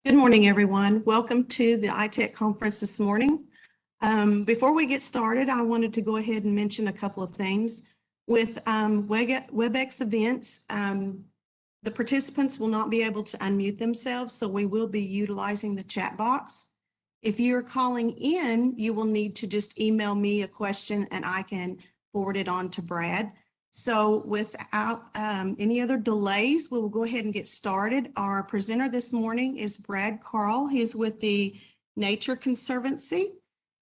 Good morning, everyone. Welcome to the ITEC conference this morning. Before we get started, I wanted to go ahead and mention a couple of things. With WebEx events, the participants will not be able to unmute themselves, so we will be utilizing the chat box. If you're calling in, you will need to just email me a question and I can forward it on to Brad. So without any other delays, we will go ahead and get started. Our presenter this morning is Brad Carl. He's with the Nature Conservancy.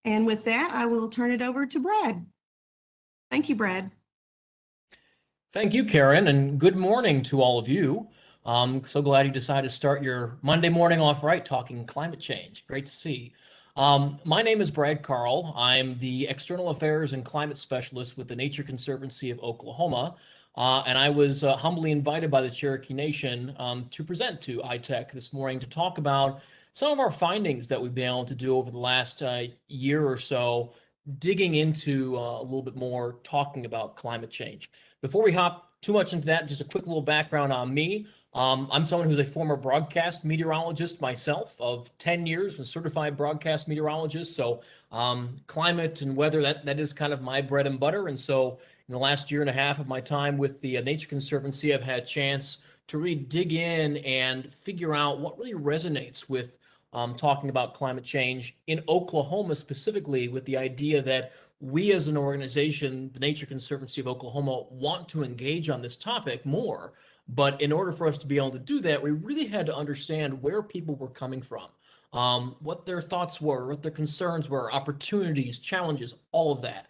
And with that, I will turn it over to Brad. Thank you, Brad. Thank you, Karen, and good morning to all of you. I'm so glad you decided to start your Monday morning off right talking climate change. Great to see. My name is Brad Carl. I'm the External Affairs and Climate Specialist with the Nature Conservancy of Oklahoma, and I was humbly invited by the Cherokee Nation to present to ITEC this morning to talk about some of our findings that we've been able to do over the last year or so, digging into a little bit more, talking about climate change. Before we hop too much into that, just a quick little background on me. I'm someone who's a former broadcast meteorologist myself of 10 years, a certified broadcast meteorologist. So climate and weather, that is kind of my bread and butter. And so in the last year and a half of my time with the Nature Conservancy, I've had a chance to really dig in and figure out what really resonates with talking about climate change in Oklahoma specifically, with the idea that we as an organization, the Nature Conservancy of Oklahoma, want to engage on this topic more. But in order for us to be able to do that, we really had to understand where people were coming from, what their thoughts were, what their concerns were, opportunities, challenges, all of that.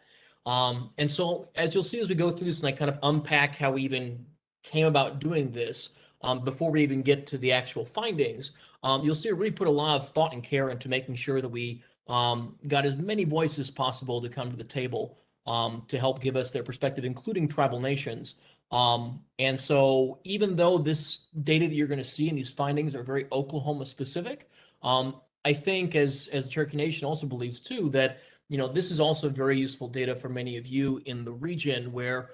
And so as you'll see as we go through this and I kind of unpack how we even came about doing this, before we even get to the actual findings, you'll see we really put a lot of thought and care into making sure that we got as many voices as possible to come to the table to help give us their perspective, including tribal nations. And so even though this data that you're going to see in these findings are very Oklahoma specific, I think as the Cherokee Nation also believes too, that this is also very useful data for many of you in the region where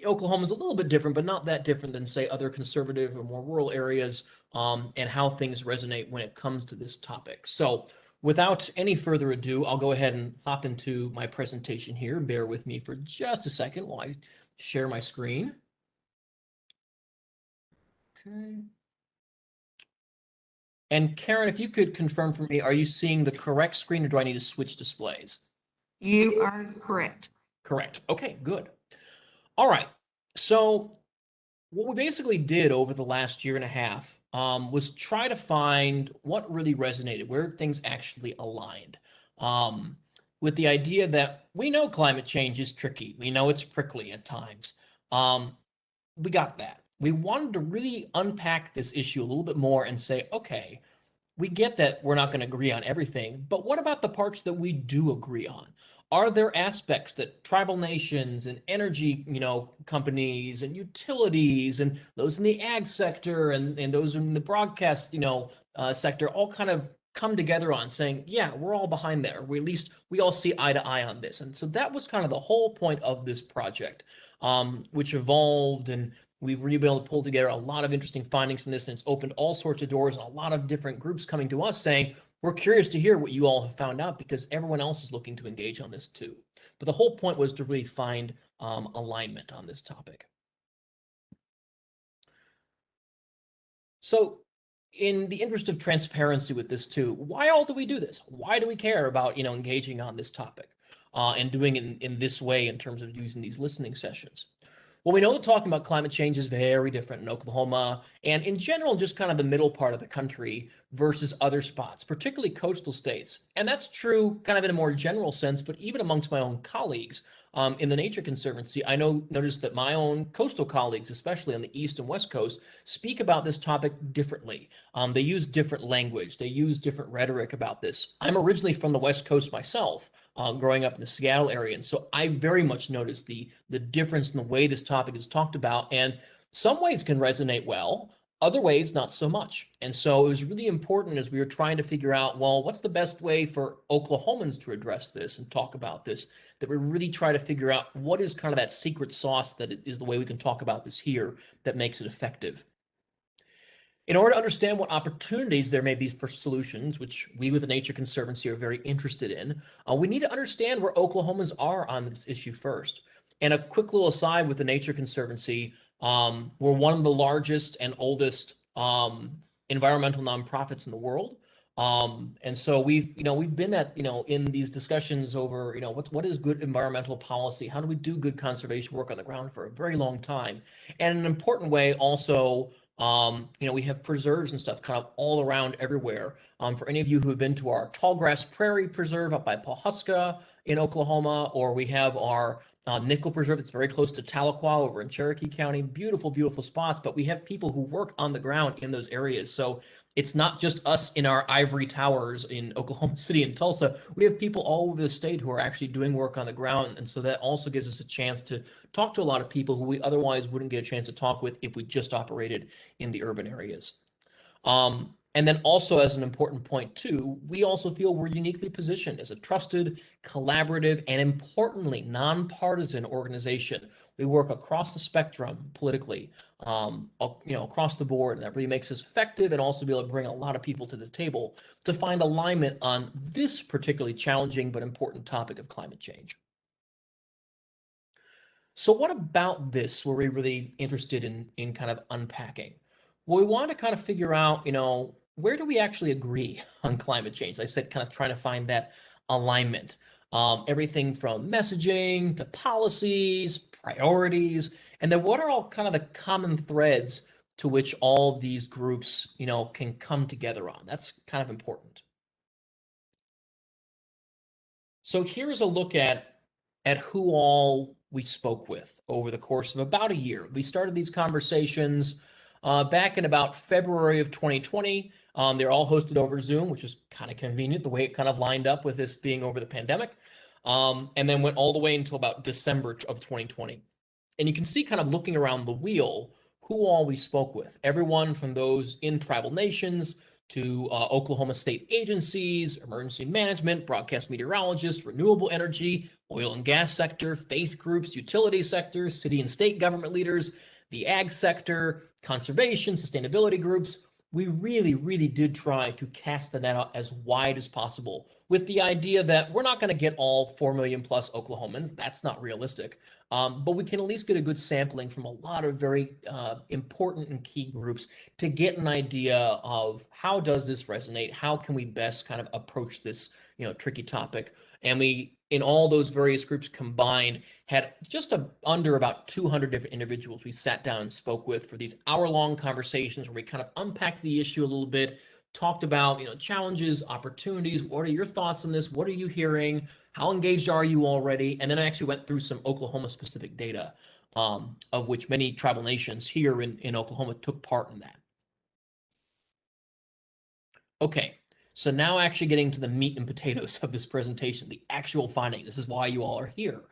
Oklahoma is a little bit different, but not that different than, say, other conservative or more rural areas, and how things resonate when it comes to this topic. So without any further ado, I'll go ahead and hop into my presentation here. Bear with me for just a second while I share my screen. Okay. And Karen, if you could confirm for me, are you seeing the correct screen or do I need to switch displays? You are correct. Correct. Okay, good. All right. So what we basically did over the last year and a half was try to find what really resonated, where things actually aligned, with the idea that we know climate change is tricky. We know it's prickly at times. We got that. We wanted to really unpack this issue a little bit more and say, okay, we get that we're not going to agree on everything, but what about the parts that we do agree on? Are there aspects that tribal nations and energy, companies and utilities and those in the ag sector and those in the broadcast, sector all kind of come together on saying, yeah, we're all behind there. We all see eye to eye on this. And so that was kind of the whole point of this project, which evolved, and we've really been able to pull together a lot of interesting findings from this, and it's opened all sorts of doors and a lot of different groups coming to us saying, we're curious to hear what you all have found out because everyone else is looking to engage on this too. But the whole point was to really find alignment on this topic. So in the interest of transparency with this too, why all do we do this? Why do we care about, engaging on this topic and doing it in this way in terms of using these listening sessions? Well, we know that talking about climate change is very different in Oklahoma and in general, just kind of the middle part of the country versus other spots, particularly coastal states. And that's true kind of in a more general sense, but even amongst my own colleagues in the Nature Conservancy, I noticed that my own coastal colleagues, especially on the East and West Coast, speak about this topic differently. They use different language. They use different rhetoric about this. I'm originally from the West Coast myself, growing up in the Seattle area. And so I very much noticed the difference in the way this topic is talked about. And some ways can resonate well, other ways not so much. And so it was really important as we were trying to figure out, well, what's the best way for Oklahomans to address this and talk about this, that we really try to figure out what is kind of that secret sauce that is the way we can talk about this here that makes it effective. In order to understand what opportunities there may be for solutions, which we with the Nature Conservancy are very interested in, we need to understand where Oklahomans are on this issue first. And a quick little aside with the Nature Conservancy, we're one of the largest and oldest environmental nonprofits in the world. And so we've been at, in these discussions over, what is good environmental policy? How do we do good conservation work on the ground for a very long time? And in an important way also, we have preserves and stuff kind of all around everywhere. For any of you who have been to our Tallgrass Prairie Preserve up by Pawhuska in Oklahoma, or we have our Nickel Preserve that's very close to Tahlequah over in Cherokee County. Beautiful, beautiful spots, but we have people who work on the ground in those areas. So it's not just us in our ivory towers in Oklahoma City and Tulsa. We have people all over the state who are actually doing work on the ground. And so that also gives us a chance to talk to a lot of people who we otherwise wouldn't get a chance to talk with if we just operated in the urban areas. And then also as an important point too, we also feel we're uniquely positioned as a trusted, collaborative, and importantly, nonpartisan organization. We work across the spectrum politically, across the board, and that really makes us effective and also be able to bring a lot of people to the table to find alignment on this particularly challenging but important topic of climate change. So what about this were we really interested in kind of unpacking? Well, we want to kind of figure out, where do we actually agree on climate change? I said kind of trying to find that alignment. Everything from messaging to policies, priorities, and then what are all kind of the common threads to which all these groups, can come together on? That's kind of important. So here's a look at who all we spoke with over the course of about a year. We started these conversations back in about February of 2020. They're all hosted over Zoom, which is kind of convenient, the way it kind of lined up with this being over the pandemic, and then went all the way until about December of 2020. And you can see kind of looking around the wheel who all we spoke with. Everyone from those in tribal nations to Oklahoma state agencies, emergency management, broadcast meteorologists, renewable energy, oil and gas sector, faith groups, utility sectors, city and state government leaders, the ag sector, conservation, sustainability groups. We really, really did try to cast the net out as wide as possible with the idea that we're not going to get all 4 million plus Oklahomans. That's not realistic. But we can at least get a good sampling from a lot of very important and key groups to get an idea of how does this resonate? How can we best kind of approach this, tricky topic? And we, in all those various groups combined, had just under about 200 different individuals we sat down and spoke with for these hour-long conversations where we kind of unpacked the issue a little bit, talked about, challenges, opportunities. What are your thoughts on this? What are you hearing? How engaged are you already? And then I actually went through some Oklahoma-specific data, of which many tribal nations here in Oklahoma took part in that. Okay. So now actually getting to the meat and potatoes of this presentation, the actual finding. This is why you all are here.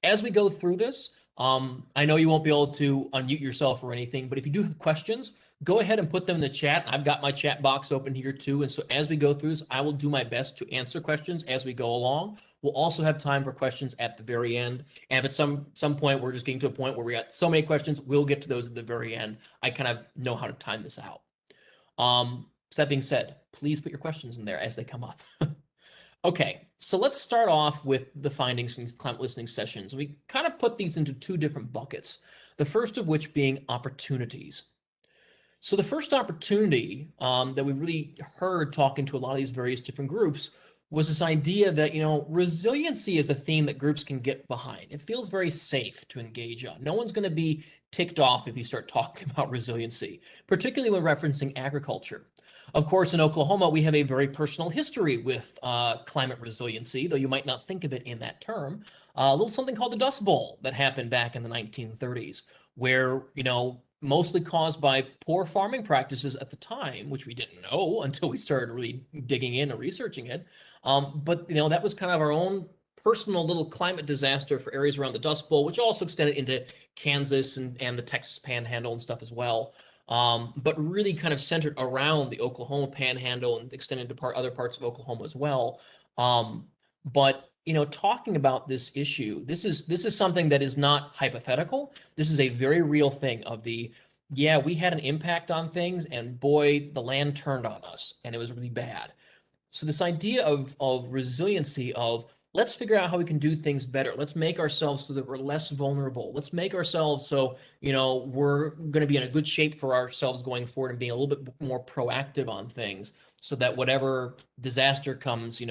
As we go through this, I know you won't be able to unmute yourself or anything, but if you do have questions, go ahead and put them in the chat. I've got my chat box open here too. And so as we go through this, I will do my best to answer questions as we go along. We'll also have time for questions at the very end. And if at some point we're just getting to a point where we got so many questions, we'll get to those at the very end. I kind of know how to time this out. So that being said, please put your questions in there as they come up. Okay, so let's start off with the findings from these climate listening sessions. We kind of put these into two different buckets, the first of which being opportunities. So the first opportunity that we really heard talking to a lot of these various different groups was this idea that, resiliency is a theme that groups can get behind. It feels very safe to engage on. No one's going to be ticked off if you start talking about resiliency, particularly when referencing agriculture. Of course, in Oklahoma, we have a very personal history with climate resiliency, though you might not think of it in that term. A little something called the Dust Bowl that happened back in the 1930s, where, mostly caused by poor farming practices at the time, which we didn't know until we started really digging in and researching it. But, that was kind of our own personal little climate disaster for areas around the Dust Bowl, which also extended into Kansas and the Texas Panhandle and stuff as well. But really kind of centered around the Oklahoma Panhandle and extended to other parts of Oklahoma as well. But talking about this issue, this is something that is not hypothetical. This is a very real thing of the yeah, we had an impact on things, and boy, the land turned on us, and it was really bad. So this idea of resiliency, of let's figure out how we can do things better. Let's make ourselves so that we're less vulnerable. Let's make ourselves so, we're going to be in a good shape for ourselves going forward, and being a little bit more proactive on things, so that whatever disaster comes,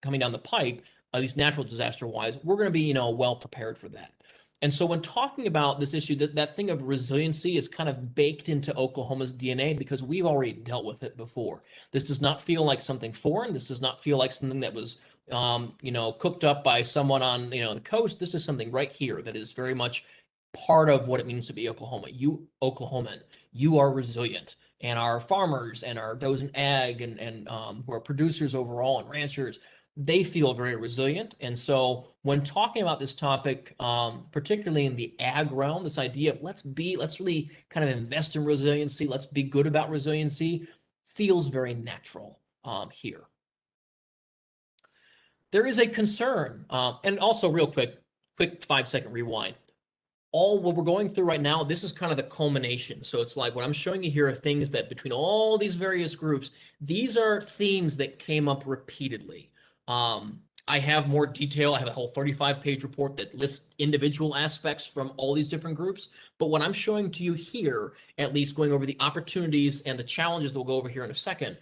coming down the pipe, at least natural disaster wise, we're going to be, well prepared for that. And so when talking about this issue, that thing of resiliency is kind of baked into Oklahoma's DNA, because we've already dealt with it before. This does not feel like something foreign. This does not feel like something that was, cooked up by someone on, the coast. This is something right here that is very much part of what it means to be Oklahoma. You Oklahoman, you are resilient, and our farmers and our those in ag and who are producers overall and ranchers, they feel very resilient. And so when talking about this topic, particularly in the ag realm, this idea of let's really kind of invest in resiliency, let's be good about resiliency, feels very natural here. There is a concern, and also real quick 5-second rewind. All what we're going through right now, this is kind of the culmination. So it's like what I'm showing you here are things that between all these various groups, these are themes that came up repeatedly. I have more detail. I have a whole 35-page report that lists individual aspects from all these different groups. But what I'm showing to you here, at least going over the opportunities and the challenges that we'll go over here in a second,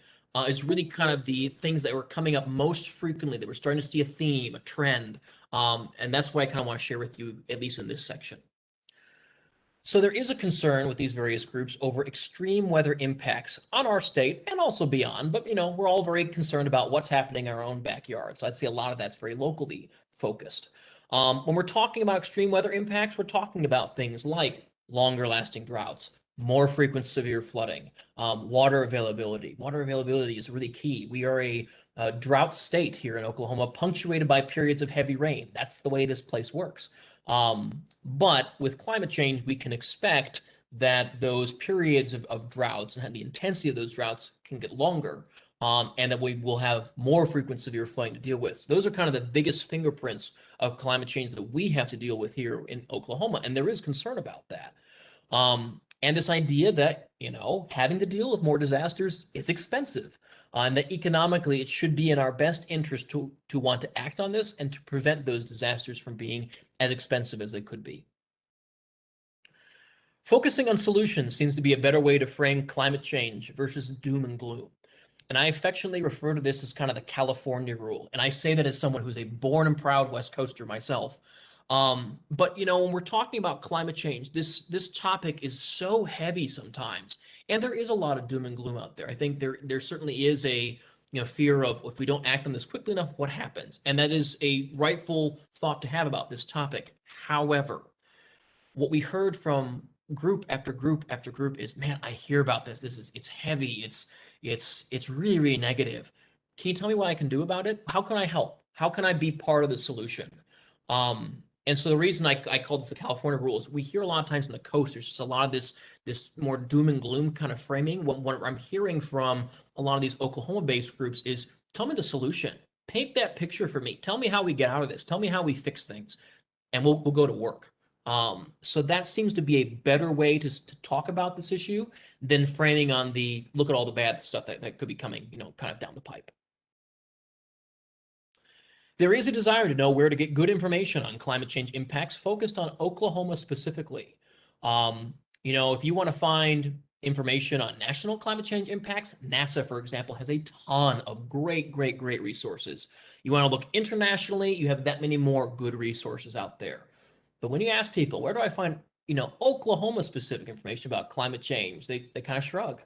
is really kind of the things that were coming up most frequently, that we're starting to see a theme, a trend. And that's what I kind of want to share with you, at least in this section. So there is a concern with these various groups over extreme weather impacts on our state and also beyond, but we're all very concerned about what's happening in our own backyards. I'd say a lot of that's very locally focused. When we're talking about extreme weather impacts, we're talking about things like longer lasting droughts, more frequent severe flooding, water availability. Water availability is really key. We are a drought state here in Oklahoma, punctuated by periods of heavy rain. That's the way this place works. But with climate change, we can expect that those periods of droughts and the intensity of those droughts can get longer, and that we will have more frequent severe flooding to deal with. So those are kind of the biggest fingerprints of climate change that we have to deal with here in Oklahoma, and there is concern about that. And this idea that, having to deal with more disasters is expensive, and that economically it should be in our best interest to want to act on this and to prevent those disasters from being as expensive as they could be. Focusing on solutions seems to be a better way to frame climate change versus doom and gloom. And I affectionately refer to this as kind of the California rule. And I say that as someone who's a born and proud West Coaster myself. But when we're talking about climate change, this topic is so heavy sometimes, and there is a lot of doom and gloom out there. I think there certainly is a fear of, if we don't act on this quickly enough, what happens? And that is a rightful thought to have about this topic. However, what we heard from group after group after group is, man, I hear about this. It's heavy. It's really, really negative. Can you tell me what I can do about it? How can I help? How can I be part of the solution? And so the reason I call this the California rule is we hear a lot of times on the coast, there's just a lot of this more doom and gloom kind of framing. What I'm hearing from a lot of these Oklahoma-based groups is, tell me the solution. Paint that picture for me. Tell me how we get out of this. Tell me how we fix things, and we'll go to work. So that seems to be a better way to talk about this issue than framing on the look at all the bad stuff that could be coming, kind of down the pipe. There is a desire to know where to get good information on climate change impacts focused on Oklahoma specifically. If you want to find information on national climate change impacts, NASA, for example, has a ton of great resources. You want to look internationally, you have that many more good resources out there. But when you ask people, where do I find, Oklahoma specific information about climate change, they kind of shrug.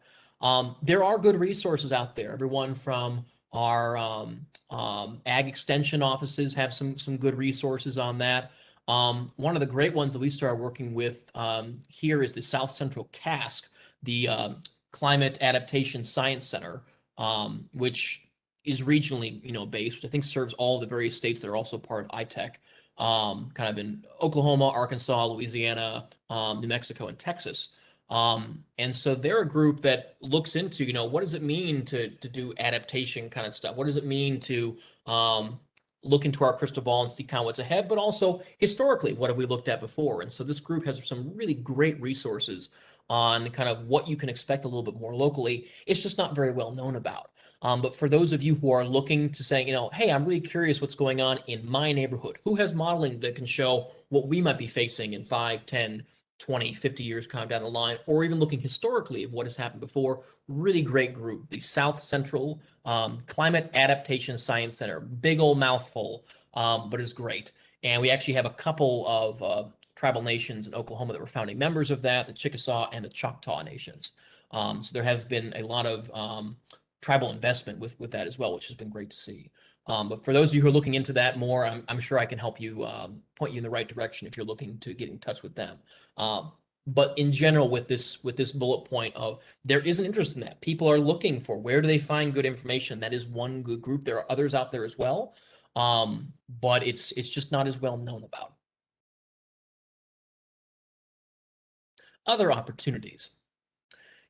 There are good resources out there. Everyone from our ag extension offices have some good resources on that. One of the great ones that we started working with here is the South Central CASC, the Climate Adaptation Science Center, which is regionally, based, which I think serves all the various states that are also part of ITEC, kind of in Oklahoma, Arkansas, Louisiana, New Mexico, and Texas. And so they're a group that looks into, what does it mean to do adaptation kind of stuff? What does it mean to look into our crystal ball and see kind of what's ahead, but also historically, what have we looked at before? And so this group has some really great resources on kind of what you can expect a little bit more locally. It's just not very well known about. But for those of you who are looking to say, hey, I'm really curious what's going on in my neighborhood, who has modeling that can show what we might be facing in 5, 10, 20, 50 years kind of down the line, or even looking historically of what has happened before, really great group. The South Central Climate Adaptation Science Center, big old mouthful, but it's great. And we actually have a couple of tribal nations in Oklahoma that were founding members of that, the Chickasaw and the Choctaw nations. So there has been a lot of tribal investment with that as well, which has been great to see. But for those of you who are looking into that more, I'm sure I can help you point you in the right direction if you're looking to get in touch with them. But in general, with this bullet point of there is an interest in that. People are looking for where do they find good information. That is one good group. There are others out there as well, but it's just not as well known about. Other opportunities.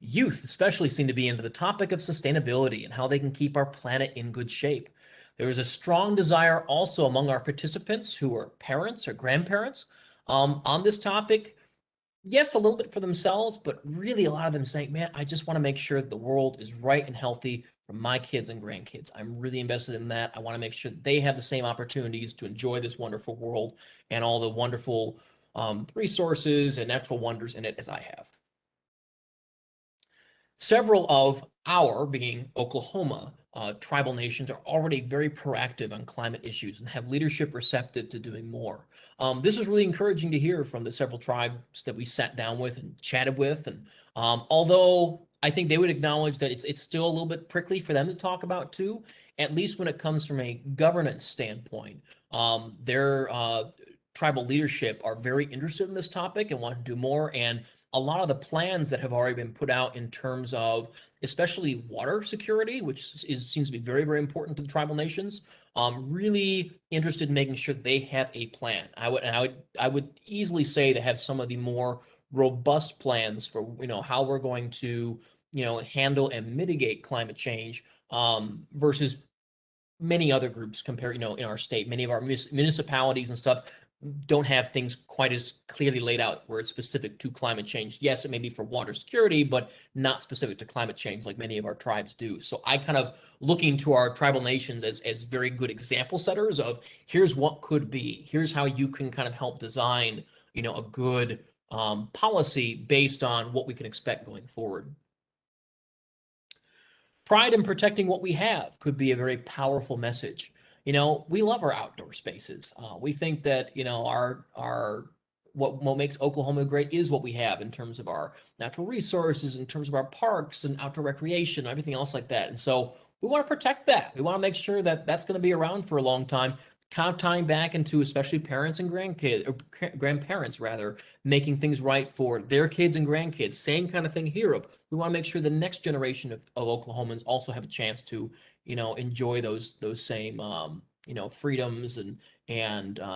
Youth especially seem to be into the topic of sustainability and how they can keep our planet in good shape. There is a strong desire also among our participants who are parents or grandparents on this topic. Yes, a little bit for themselves, but really a lot of them saying, man, I just want to make sure that the world is right and healthy for my kids and grandkids. I'm really invested in that. I want to make sure that they have the same opportunities to enjoy this wonderful world and all the wonderful resources and natural wonders in it as I have. Several of our, being Oklahoma, tribal nations are already very proactive on climate issues and have leadership receptive to doing more. This is really encouraging to hear from the several tribes that we sat down with and chatted with. And although I think they would acknowledge that it's still a little bit prickly for them to talk about too, at least when it comes from a governance standpoint, their tribal leadership are very interested in this topic and want to do more. And a lot of the plans that have already been put out in terms of especially water security, which seems to be very, very important to the tribal nations, really interested in making sure they have a plan. I would easily say they have some of the more robust plans for how we're going to handle and mitigate climate change versus many other groups compared in our state. Many of our municipalities and stuff don't have things quite as clearly laid out where it's specific to climate change. Yes, it may be for water security, but not specific to climate change like many of our tribes do. So I kind of looking to our tribal nations as very good example setters of here's what could be. Here's how you can kind of help design, a good policy based on what we can expect going forward. Pride in protecting what we have could be a very powerful message. We love our outdoor spaces. We think that, our what makes Oklahoma great is what we have in terms of our natural resources, in terms of our parks and outdoor recreation, everything else like that. And so we want to protect that. We want to make sure that that's going to be around for a long time, kind of tying back into especially parents and grandkids, or grandparents rather, making things right for their kids and grandkids. Same kind of thing here. We want to make sure the next generation of Oklahomans also have a chance to enjoy those same freedoms and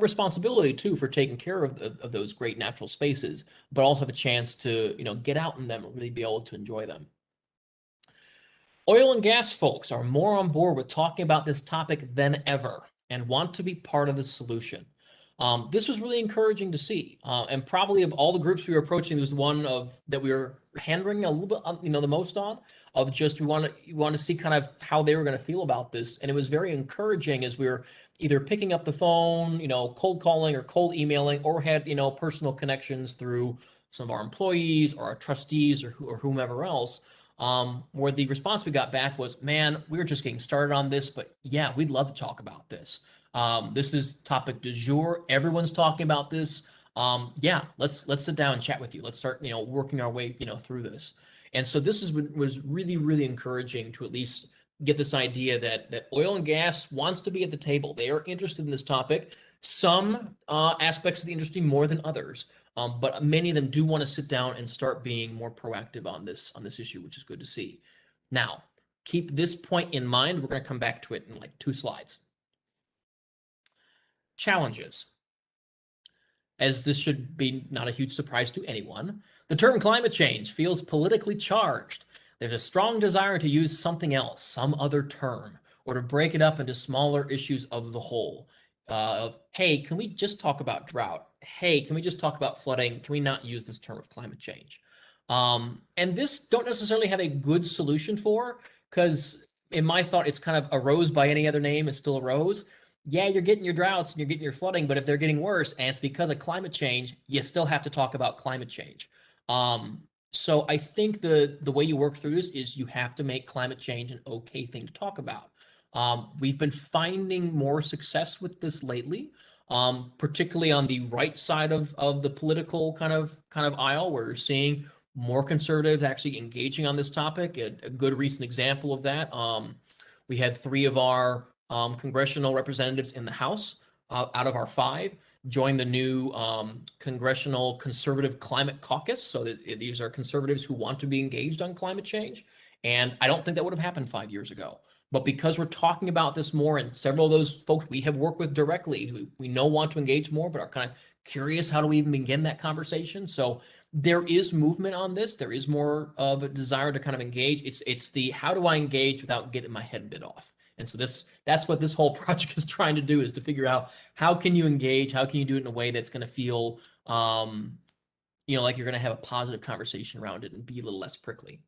responsibility too for taking care of those great natural spaces, but also have a chance to get out in them and really be able to enjoy them. Oil and gas folks are more on board with talking about this topic than ever and want to be part of the solution. This was really encouraging to see, and probably of all the groups we were approaching, was one that we were hammering a little bit, the most on, of just we want to see kind of how they were going to feel about this, and it was very encouraging as we were either picking up the phone, cold calling or cold emailing, or had personal connections through some of our employees or our trustees or whomever else. Where the response we got back was, man, we're just getting started on this, but yeah, we'd love to talk about this. This is topic du jour. Everyone's talking about this. Yeah, let's sit down and chat with you. Let's start, working our way, through this. And so this was really, really encouraging to at least get this idea that oil and gas wants to be at the table. They are interested in this topic. Some aspects of the industry more than others. But many of them do want to sit down and start being more proactive on this issue, which is good to see. Now, keep this point in mind. We're going to come back to it in like 2 slides. Challenges. As this should be not a huge surprise to anyone, the term climate change feels politically charged. There's a strong desire to use something else, some other term, or to break it up into smaller issues of the whole. of, hey, can we just talk about drought? Hey, can we just talk about flooding? Can we not use this term of climate change? And this don't necessarily have a good solution for, because in my thought, it's kind of a rose by any other name is still a rose. Yeah, you're getting your droughts and you're getting your flooding, but if they're getting worse and it's because of climate change, you still have to talk about climate change. So I think the way you work through this is you have to make climate change an okay thing to talk about. We've been finding more success with this lately, particularly on the right side of the political kind of aisle, where you're seeing more conservatives actually engaging on this topic. A good recent example of that, we had 3 of our congressional representatives in the House out of our 5 join the new Congressional Conservative Climate Caucus. So that these are conservatives who want to be engaged on climate change. And I don't think that would have happened 5 years ago. But because we're talking about this more, and several of those folks we have worked with directly, who we know want to engage more, but are kind of curious, how do we even begin that conversation? So there is movement on this. There is more of a desire to kind of engage. It's the how do I engage without getting my head bit off? And so that's what this whole project is trying to do, is to figure out how can you engage, how can you do it in a way that's going to feel, like you're going to have a positive conversation around it and be a little less prickly.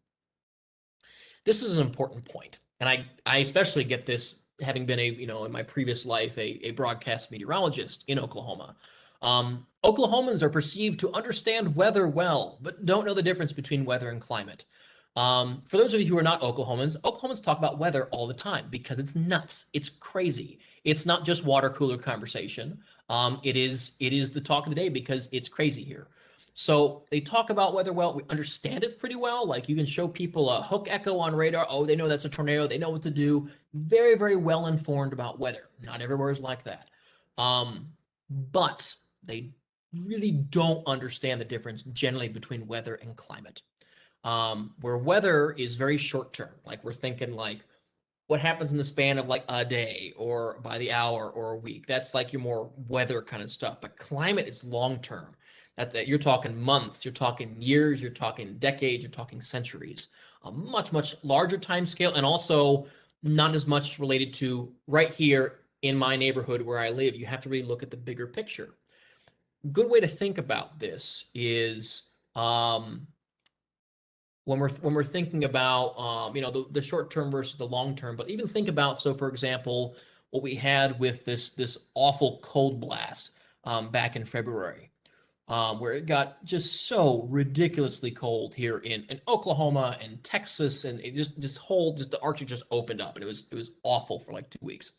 This is an important point. And I especially get this having been in my previous life, a broadcast meteorologist in Oklahoma. Oklahomans are perceived to understand weather well, but don't know the difference between weather and climate. For those of you who are not Oklahomans talk about weather all the time because it's nuts. It's crazy. It's not just water cooler conversation. It is the talk of the day because it's crazy here. So they talk about weather well. We understand it pretty well. Like, you can show people a hook echo on radar. Oh, they know that's a tornado. They know what to do. Very, very well informed about weather. Not everywhere is like that. But they really don't understand the difference generally between weather and climate. Where weather is very short term. Like, we're thinking like what happens in the span of like a day or by the hour or a week. That's like your more weather kind of stuff. But climate is long term. That you're talking months, you're talking years, you're talking decades, you're talking centuries. A much, much larger time scale, and also not as much related to right here in my neighborhood where I live. You have to really look at the bigger picture. Good way to think about this is when we're thinking about the short term versus the long term, but even think about, so for example, what we had with this awful cold blast back in February. Where it got just so ridiculously cold here in Oklahoma and Texas, and it just the Arctic just opened up, and it was awful for like 2 weeks.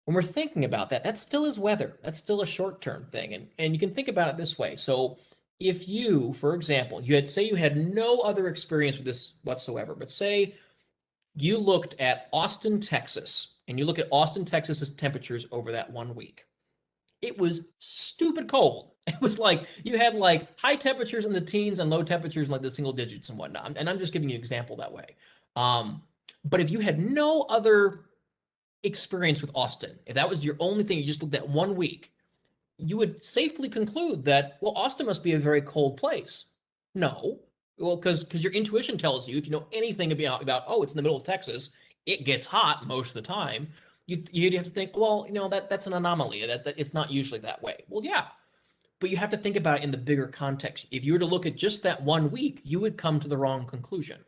When we're thinking about that, that still is weather. That's still a short-term thing, and you can think about it this way. So if you, for example, you had no other experience with this whatsoever, but say you looked at Austin, Texas, and you look at Austin, Texas's temperatures over that 1 week. It was stupid cold. It was like you had like high temperatures in the teens and low temperatures in like the single digits and whatnot. And I'm just giving you an example that way. But if you had no other experience with Austin, if that was your only thing, you just looked at 1 week, you would safely conclude that, well, Austin must be a very cold place. No, well, because your intuition tells you, if you know anything about oh, it's in the middle of Texas, it gets hot most of the time. You'd have to think, well, that's an anomaly, that it's not usually that way. Well, yeah, but you have to think about it in the bigger context. If you were to look at just that 1 week, you would come to the wrong conclusion.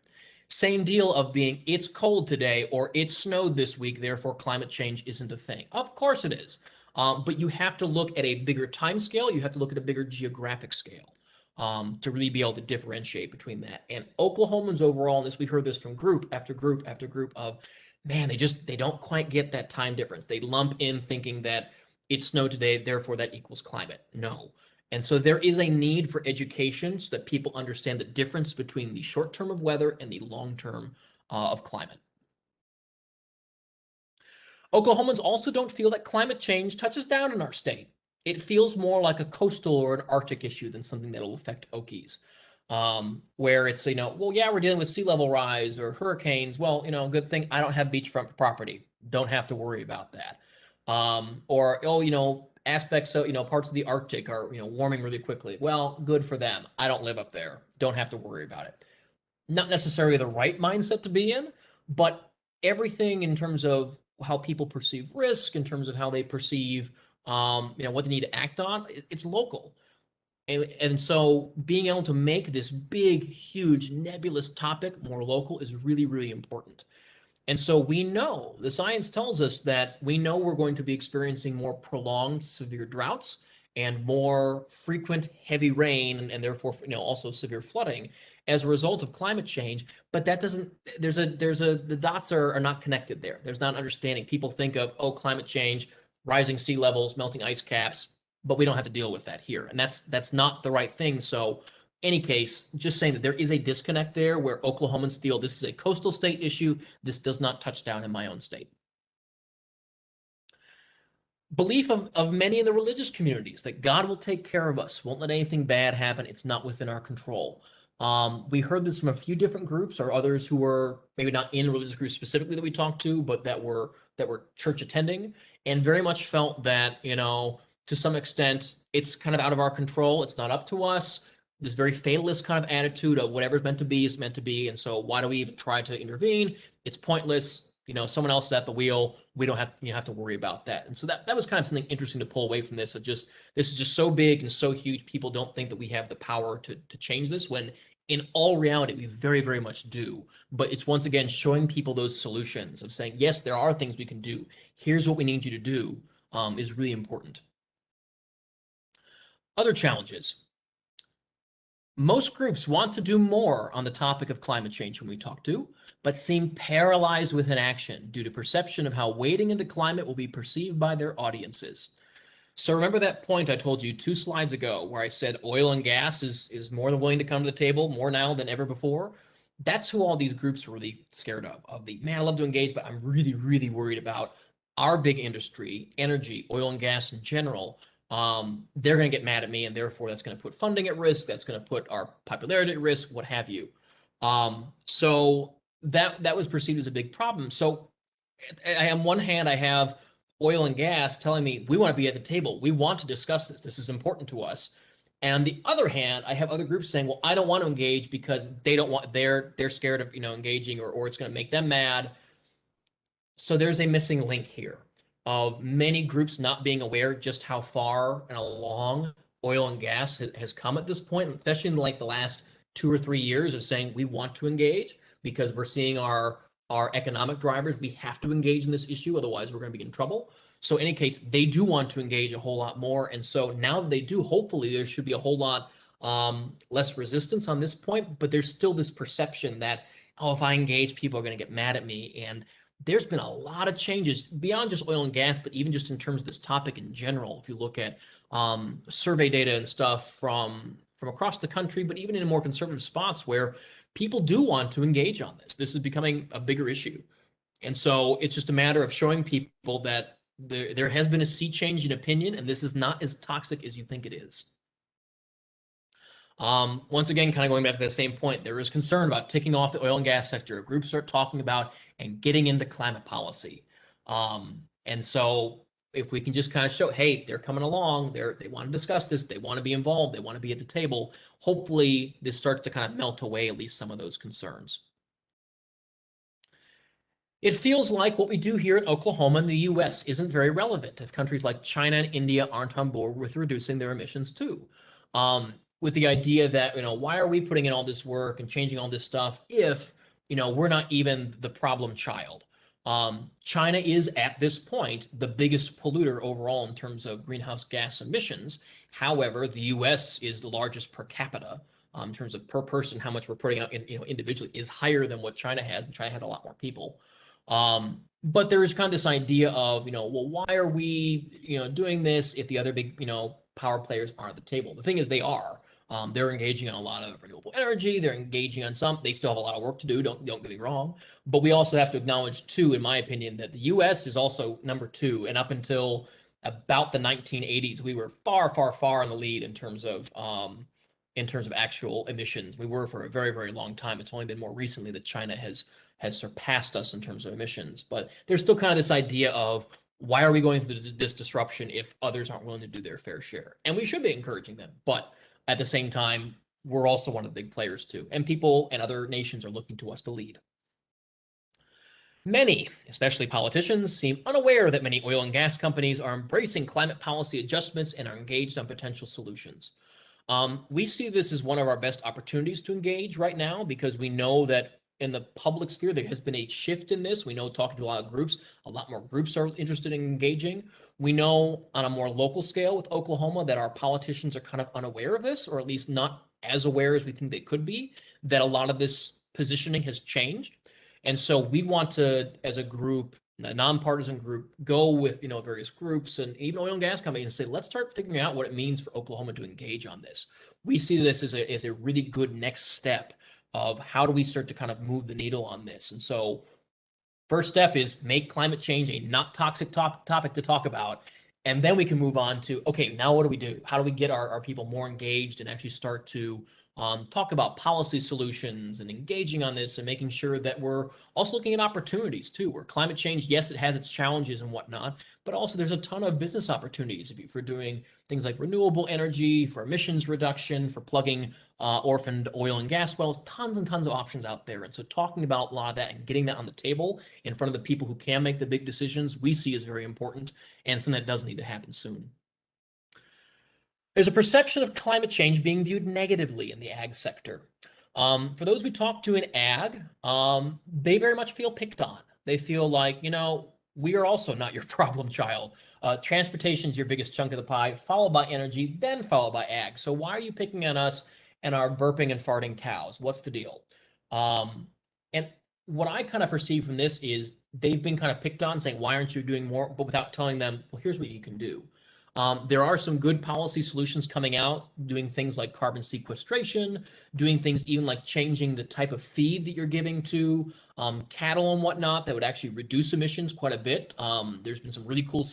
Same deal of being, it's cold today or it snowed this week, therefore climate change isn't a thing. Of course it is. But you have to look at a bigger time scale. You have to look at a bigger geographic scale to really be able to differentiate between that. And Oklahomans overall, and this, we heard this from group after group after group of, man, they don't quite get that time difference. They lump in thinking that it snowed today, therefore that equals climate. No. And so there is a need for education so that people understand the difference between the short term of weather and the long term of climate. Oklahomans also don't feel that climate change touches down in our state. It feels more like a coastal or an Arctic issue than something that will affect Okies. Where it's, well, yeah, we're dealing with sea level rise or hurricanes. Well, good thing I don't have beachfront property. Don't have to worry about that. Or, oh, aspects of, parts of the Arctic are, warming really quickly. Well, good for them. I don't live up there. Don't have to worry about it. Not necessarily the right mindset to be in, but everything in terms of how people perceive risk, in terms of how they perceive, what they need to act on. It's local. And so being able to make this big, huge, nebulous topic more local is really, really important. And so we know, the science tells us that we know we're going to be experiencing more prolonged severe droughts and more frequent heavy rain, and therefore, also severe flooding as a result of climate change. But that doesn't, the dots are not connected there. There's not an understanding. People think of, oh, climate change, rising sea levels, melting ice caps, but we don't have to deal with that here. And that's not the right thing. So any case, just saying that there is a disconnect there where Oklahomans feel this is a coastal state issue. This does not touch down in my own state. Belief of many in the religious communities that God will take care of us, won't let anything bad happen. It's not within our control. We heard this from a few different groups, or others who were maybe not in religious groups specifically that we talked to, but that were church attending, and very much felt that, to some extent, it's kind of out of our control. It's not up to us. This very fatalist kind of attitude of whatever's meant to be is meant to be. And so why do we even try to intervene? It's pointless. Someone else is at the wheel. We don't have to worry about that. And so that was kind of something interesting to pull away from this. This is just so big and so huge. People don't think that we have the power to change this, when in all reality, we very, very much do. But it's once again showing people those solutions of saying, yes, there are things we can do. Here's what we need you to do, is really important. Other challenges. Most groups want to do more on the topic of climate change when we talk to, but seem paralyzed with inaction due to perception of how wading into climate will be perceived by their audiences. So remember that point I told you 2 slides ago where I said oil and gas is more than willing to come to the table, more now than ever before? That's who all these groups were really scared of the, man, I love to engage, but I'm really, really worried about our big industry, energy, oil and gas in general. They're going to get mad at me, and therefore that's going to put funding at risk. That's going to put our popularity at risk, what have you. So that was perceived as a big problem. So on one hand, I have oil and gas telling me we want to be at the table. We want to discuss this. This is important to us. And on the other hand, I have other groups saying, well, I don't want to engage because they don't want, they're scared of, engaging, or it's going to make them mad. So there's a missing link here of many groups not being aware just how far and along oil and gas has come at this point, especially in like the last 2 or 3 years of saying we want to engage because we're seeing our economic drivers. We have to engage in this issue, otherwise we're going to be in trouble. So in any case, they do want to engage a whole lot more. And so now that they do, hopefully there should be a whole lot less resistance on this point, but there's still this perception that, oh, if I engage, people are going to get mad at me. And there's been a lot of changes beyond just oil and gas, but even just in terms of this topic in general. If you look at survey data and stuff from across the country, but even in more conservative spots where people do want to engage on this. This is becoming a bigger issue. And so it's just a matter of showing people that there has been a sea change in opinion, and this is not as toxic as you think it is. Once again, kind of going back to the same point, there is concern about ticking off the oil and gas sector. Groups start talking about and getting into climate policy. And so if we can just kind of show, hey, they're coming along, they want to discuss this, they want to be involved, they want to be at the table, hopefully this starts to kind of melt away at least some of those concerns. It feels like what we do here in Oklahoma and the US isn't very relevant if countries like China and India aren't on board with reducing their emissions too. With the idea that, why are we putting in all this work and changing all this stuff if, we're not even the problem child? China is at this point the biggest polluter overall in terms of greenhouse gas emissions. However, the US is the largest per capita in terms of per person, how much we're putting out individually is higher than what China has, and China has a lot more people. But there is kind of this idea of, well, why are we, doing this if the other big, power players aren't at the table? The thing is, they are. They're engaging on a lot of renewable energy. They're engaging on some. They still have a lot of work to do. Don't get me wrong. But we also have to acknowledge, too, in my opinion, that the U.S. is also number 2. And up until about the 1980s, we were far, far, far in the lead in terms of actual emissions. We were for a very, very long time. It's only been more recently that China has surpassed us in terms of emissions. But there's still kind of this idea of, why are we going through this disruption if others aren't willing to do their fair share? And we should be encouraging them. But at the same time, we're also one of the big players too. And people and other nations are looking to us to lead. Many, especially politicians, seem unaware that many oil and gas companies are embracing climate policy adjustments and are engaged on potential solutions. We see this as one of our best opportunities to engage right now because we know that in the public sphere, there has been a shift in this. We know talking to a lot of groups, a lot more groups are interested in engaging. We know on a more local scale with Oklahoma that our politicians are kind of unaware of this, or at least not as aware as we think they could be, that a lot of this positioning has changed. And so we want to, as a group, a nonpartisan group, go with various groups and even oil and gas companies and say, let's start figuring out what it means for Oklahoma to engage on this. We see this as a really good next step of how do we start to kind of move the needle on this. And so first step is make climate change a not toxic topic to talk about. And then we can move on to, okay, now what do we do? How do we get our people more engaged and actually start to talk about policy solutions and engaging on this and making sure that we're also looking at opportunities too, where climate change, yes, it has its challenges and whatnot, but also there's a ton of business opportunities for doing things like renewable energy, for emissions reduction, for plugging orphaned oil and gas wells, tons and tons of options out there. And so talking about a lot of that and getting that on the table in front of the people who can make the big decisions, we see as very important and something that does need to happen soon. There's a perception of climate change being viewed negatively in the ag sector. For those we talk to in ag, they very much feel picked on. They feel like, we are also not your problem child. Transportation is your biggest chunk of the pie, followed by energy, then followed by ag. So why are you picking on us and our burping and farting cows? What's the deal? And what I kind of perceive from this is they've been kind of picked on, saying, why aren't you doing more? But without telling them, well, here's what you can do. There are some good policy solutions coming out, doing things like carbon sequestration, doing things even like changing the type of feed that you're giving to cattle and whatnot that would actually reduce emissions quite a bit. There's been some really cool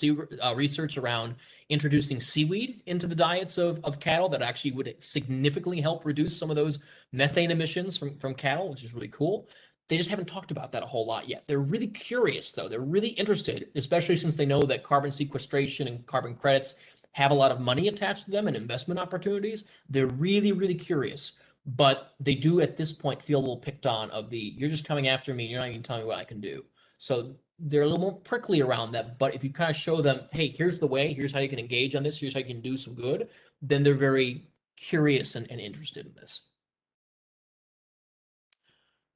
research around introducing seaweed into the diets of cattle that actually would significantly help reduce some of those methane emissions from cattle, which is really cool. They just haven't talked about that a whole lot yet. They're really curious, though. They're really interested, especially since they know that carbon sequestration and carbon credits have a lot of money attached to them and investment opportunities. They're really, really curious. But they do, at this point, feel a little picked on of you're just coming after me, and you're not even telling me what I can do. So they're a little more prickly around that. But if you kind of show them, hey, here's the way, here's how you can engage on this, here's how you can do some good, then they're very curious and interested in this.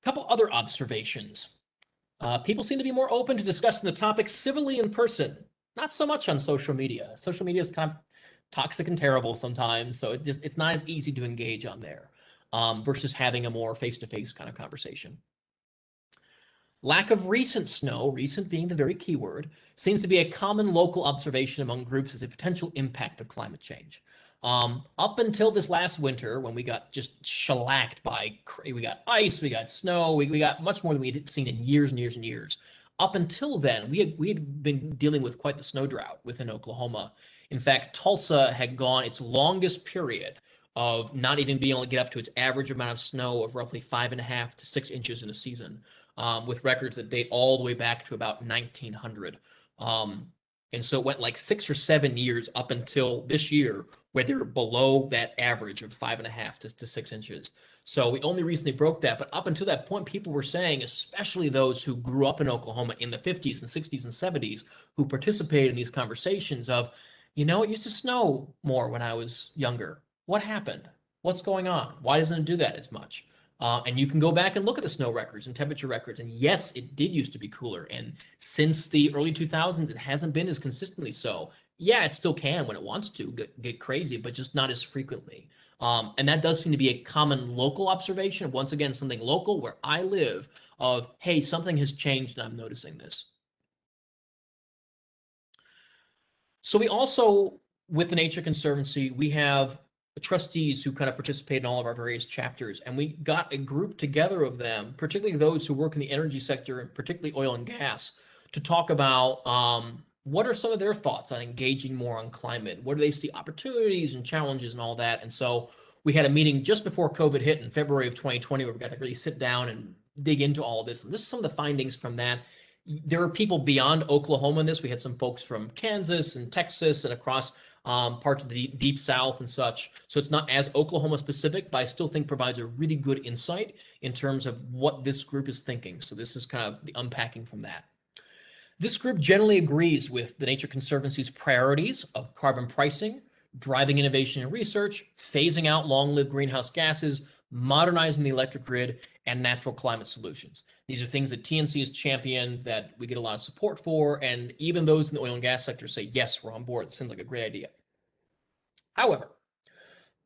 Couple other observations. People seem to be more open to discussing the topic civilly in person, not so much on social media. Social media is kind of toxic and terrible sometimes, so it's not as easy to engage on there versus having a more face-to-face kind of conversation. Lack of recent snow, recent being the very key word, seems to be a common local observation among groups as a potential impact of climate change. Up until this last winter, when we got just shellacked we got ice, we got snow, we got much more than we had seen in years and years and years. Up until then, we had been dealing with quite the snow drought within Oklahoma. In fact, Tulsa had gone its longest period of not even being able to get up to its average amount of snow of roughly 5.5 to 6 inches in a season, with records that date all the way back to about 1900. And so it went like 6 or 7 years up until this year where they were below that average of 5.5 to 6 inches. So we only recently broke that. But up until that point, people were saying, especially those who grew up in Oklahoma in the 50s and 60s and 70s, who participated in these conversations of, it used to snow more when I was younger. What happened? What's going on? Why doesn't it do that as much? And you can go back and look at the snow records and temperature records. And yes, it did used to be cooler. And since the early 2000s, it hasn't been as consistently so. Yeah, it still can when it wants to get crazy, but just not as frequently. And that does seem to be a common local observation. Once again, something local where I live of, hey, something has changed and I'm noticing this. So we also, with the Nature Conservancy, we have trustees who kind of participate in all of our various chapters. And we got a group together of them, particularly those who work in the energy sector and particularly oil and gas, to talk about what are some of their thoughts on engaging more on climate? What do they see opportunities and challenges and all that? And so we had a meeting just before COVID hit in February of 2020 where we got to really sit down and dig into all of this. And this is some of the findings from that. There are people beyond Oklahoma in this. We had some folks from Kansas and Texas and across parts of the deep south and such. So it's not as Oklahoma specific, but I still think provides a really good insight in terms of what this group is thinking. So this is kind of the unpacking from that. This group generally agrees with the Nature Conservancy's priorities of carbon pricing, driving innovation and research, phasing out long-lived greenhouse gases, modernizing the electric grid, and natural climate solutions. These are things that TNC has championed, that we get a lot of support for, and even those in the oil and gas sector say, yes, we're on board. It seems like a great idea. However,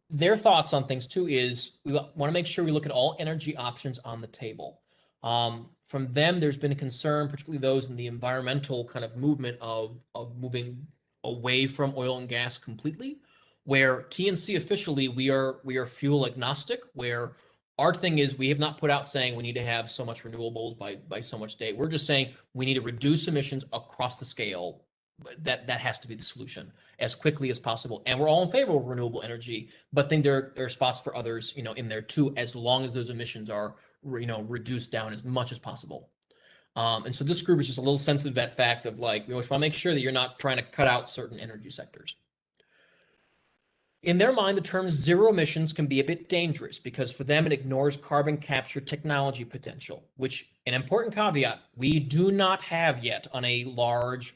their thoughts on things too is we want to make sure we look at all energy options on the table. From them, there's been a concern, particularly those in the environmental kind of movement of moving away from oil and gas completely, where TNC officially we are fuel agnostic, where our thing is we have not put out saying we need to have so much renewables by so much date. We're just saying we need to reduce emissions across the scale. That has to be the solution as quickly as possible. And we're all in favor of renewable energy, but think there are spots for others, in there too, as long as those emissions are, reduced down as much as possible. And so this group is just a little sensitive to that fact of like, we just want to make sure that you're not trying to cut out certain energy sectors. In their mind, the term zero emissions can be a bit dangerous because for them, it ignores carbon capture technology potential, which an important caveat, we do not have yet on a large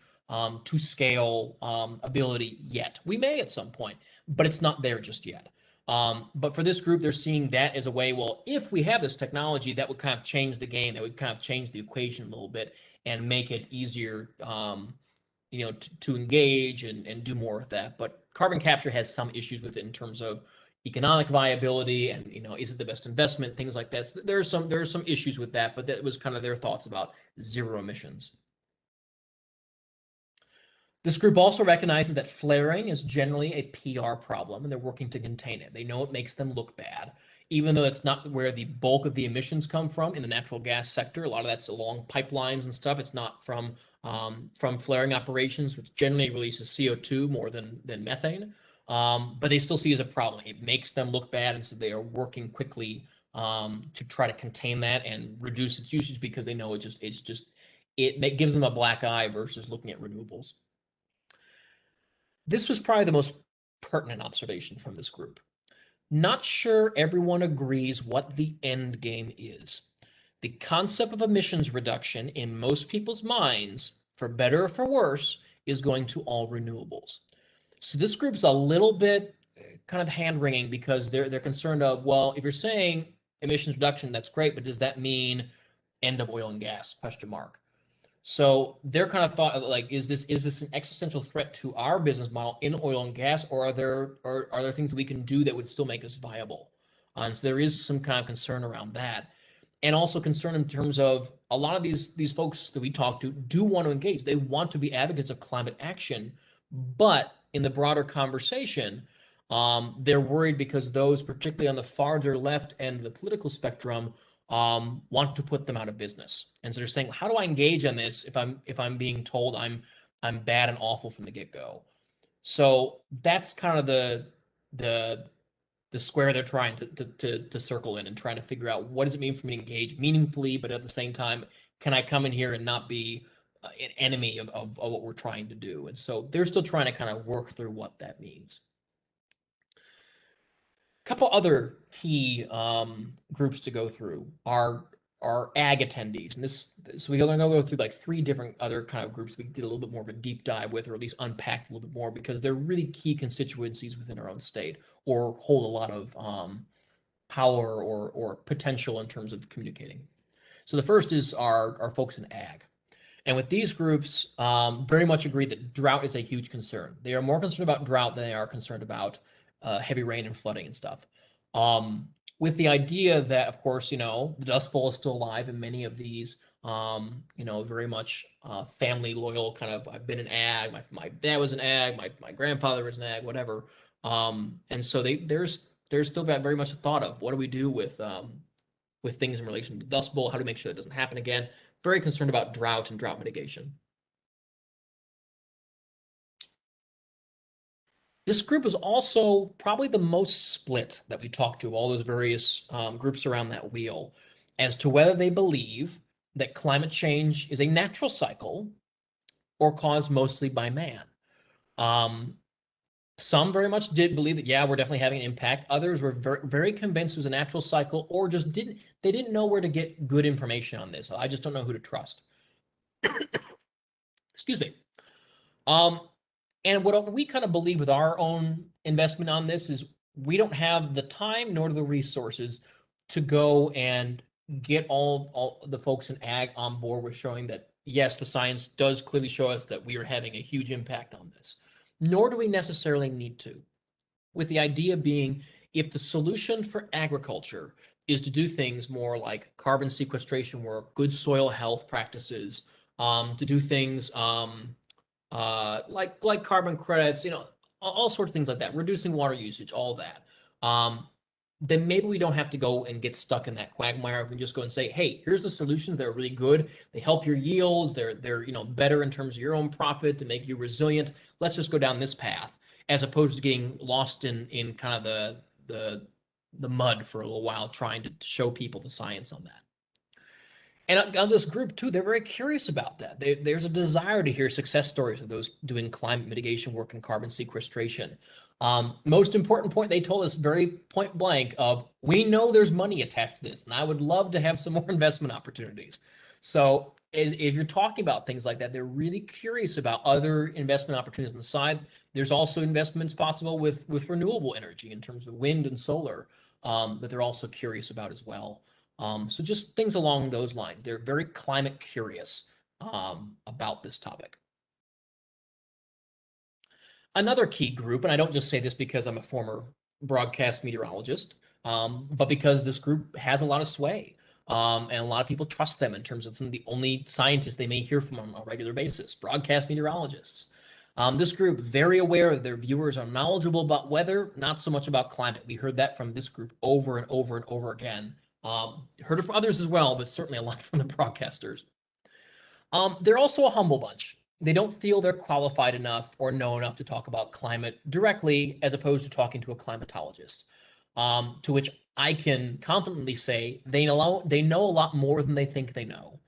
to scale ability yet. We may at some point, but it's not there just yet. But for this group, they're seeing that as a way, well, if we have this technology, that would kind of change the game, that would kind of change the equation a little bit and make it easier, to engage and do more with that. But carbon capture has some issues with it in terms of economic viability and, is it the best investment, things like that. So there are some issues with that, but that was kind of their thoughts about zero emissions. This group also recognizes that flaring is generally a PR problem, and they're working to contain it. They know it makes them look bad, even though that's not where the bulk of the emissions come from in the natural gas sector. A lot of that's along pipelines and stuff. It's not from flaring operations, which generally releases CO2 more than methane. But they still see it as a problem. It makes them look bad, and so they are working quickly to try to contain that and reduce its usage because they know it gives them a black eye versus looking at renewables. This was probably the most pertinent observation from this group. Not sure everyone agrees what the end game is. The concept of emissions reduction in most people's minds, for better or for worse, is going to all renewables. So this group's a little bit kind of hand-wringing because they're concerned of, well, if you're saying emissions reduction, that's great, but does that mean end of oil and gas? ? So they're kind of thought like, is this an existential threat to our business model in oil and gas, or are there things that we can do that would still make us viable? And so there is some kind of concern around that, and also concern in terms of a lot of these folks that we talk to do want to engage. They want to be advocates of climate action, but in the broader conversation, they're worried because those, particularly on the farther left end of the political spectrum, want to put them out of business. And so they're saying, how do I engage on this if I'm being told I'm bad and awful from the get-go? So that's kind of the square they're trying to circle in and trying to figure out what does it mean for me to engage meaningfully, but at the same time, can I come in here and not be an enemy of what we're trying to do? And so they're still trying to kind of work through what that means. Couple other key groups to go through are ag attendees, and so we're going to go through like 3 different other kind of groups we did a little bit more of a deep dive with, or at least unpacked a little bit more, because they're really key constituencies within our own state or hold a lot of power or potential in terms of communicating. So the first is our folks in ag. And with these groups, very much agree that drought is a huge concern. They are more concerned about drought than they are concerned about heavy rain and flooding and stuff. With the idea that, of course, the Dust Bowl is still alive in many of these, very much family loyal kind of, I've been in ag, my dad was in ag, my grandfather was in ag, whatever. And so there's still very much a thought of what do we do with things in relation to the Dust Bowl? How do we make sure that doesn't happen again? Very concerned about drought and drought mitigation. This group is also probably the most split that we talked to, all those various groups around that wheel, as to whether they believe that climate change is a natural cycle or caused mostly by man. Some very much did believe that, yeah, we're definitely having an impact. Others were very, very convinced it was a natural cycle, or just didn't know where to get good information on this. I just don't know who to trust. Excuse me. Um, and what we kind of believe with our own investment on this is we don't have the time nor the resources to go and get all the folks in ag on board with showing that, yes, the science does clearly show us that we are having a huge impact on this. Nor do we necessarily need to. With the idea being, if the solution for agriculture is to do things more like carbon sequestration work, good soil health practices, to do things like carbon credits, all sorts of things like that, reducing water usage, all that. Then maybe we don't have to go and get stuck in that quagmire. If we just go and say, hey, here's the solutions that are really good. They help your yields. They're better in terms of your own profit to make you resilient. Let's just go down this path, as opposed to getting lost in kind of the mud for a little while, trying to show people the science on that. And on this group too, they're very curious about that. There's a desire to hear success stories of those doing climate mitigation work and carbon sequestration. Most important point, they told us very point blank of, we know there's money attached to this, and I would love to have some more investment opportunities. So if you're talking about things like that, they're really curious about other investment opportunities on the side. There's also investments possible with renewable energy in terms of wind and solar that they're also curious about as well. So just things along those lines. They're very climate curious about this topic. Another key group, and I don't just say this because I'm a former broadcast meteorologist, but because this group has a lot of sway, and a lot of people trust them in terms of some of the only scientists they may hear from on a regular basis, broadcast meteorologists. This group, very aware that their viewers are knowledgeable about weather, not so much about climate. We heard that from this group over and over and over again. Heard it from others as well, but certainly a lot from the broadcasters. They're also a humble bunch. They don't feel they're qualified enough or know enough to talk about climate directly, as opposed to talking to a climatologist. To which I can confidently say they know a lot more than they think they know.